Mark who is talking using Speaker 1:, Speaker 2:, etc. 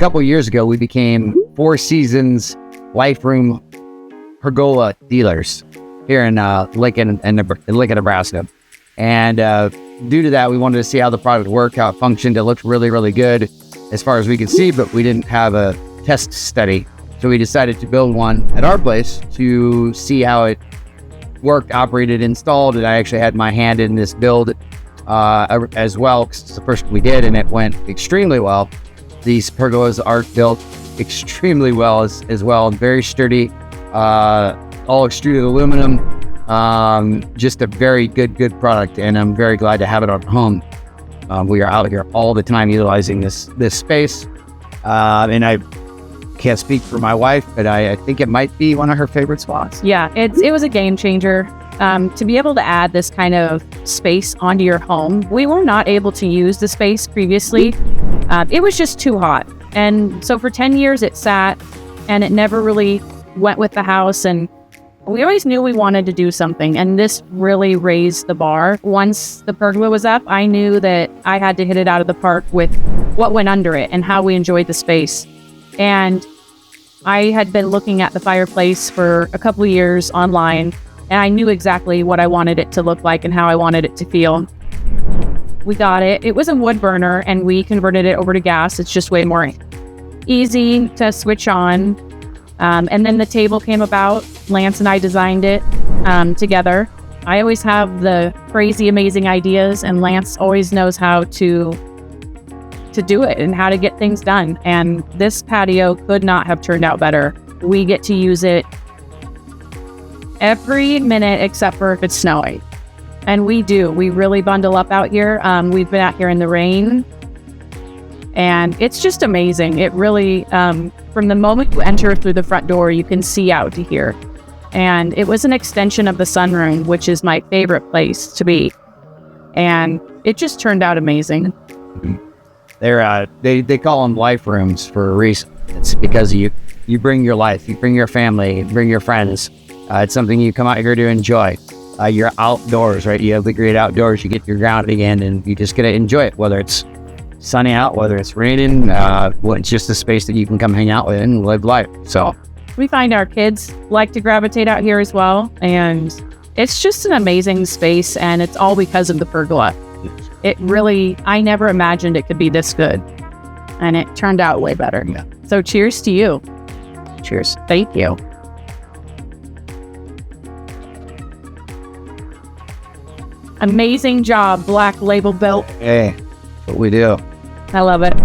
Speaker 1: couple of years ago, we became Four Seasons Life Room Pergola dealers here in Lincoln, Nebraska. And due to that, we wanted to see how the product worked, how it functioned. It looked really, really good as far as we could see, but we didn't have a test study. So we decided to build one at our place to see how it worked, operated, installed. And I actually had my hand in this build as well, because it's the first we did, and it went extremely well. These pergolas are built extremely well as well, very sturdy, all extruded aluminum. Just a very good product, and I'm very glad to have it on home. We are out here all the time utilizing this space, and I can't speak for my wife, but I think it might be one of her favorite spots.
Speaker 2: Yeah, it was a game changer. To be able to add this kind of space onto your home, we were not able to use the space previously. It was just too hot. And so for 10 years it sat, and it never really went with the house. And we always knew we wanted to do something. And this really raised the bar. Once the pergola was up, I knew that I had to hit it out of the park with what went under it and how we enjoyed the space. And I had been looking at the fireplace for a couple of years online, and I knew exactly what I wanted it to look like and how I wanted it to feel. We got it. It was a wood burner, and we converted it over to gas. It's just way more easy to switch on. And then the table came about. Lance and I designed it together. I always have the crazy, amazing ideas, and Lance always knows how to do it and how to get things done. And this patio could not have turned out better. We get to use it every minute except for if it's snowing. And we really bundle up out here. We've been out here in the rain, and it's just amazing. It really, from the moment you enter through the front door, you can see out to here. And it was an extension of the sunroom, which is my favorite place to be. And it just turned out amazing.
Speaker 1: They call them life rooms for a reason. It's because you bring your life, you bring your family, you bring your friends. It's something you come out here to enjoy. You're outdoors, right? You have the great outdoors. You get your grounding in, and you just get to enjoy it, whether it's sunny out, whether it's raining. It's just a space that you can come hang out with and live life. So
Speaker 2: we find our kids like to gravitate out here as well, and it's just an amazing space, and it's all because of the pergola. It really, I never imagined it could be this good, and it turned out way better.
Speaker 1: Yeah.
Speaker 2: So cheers to you.
Speaker 1: Cheers.
Speaker 2: Thank you. Amazing job, BlackLabelBuilt.
Speaker 1: Hey, what we do.
Speaker 2: I love it.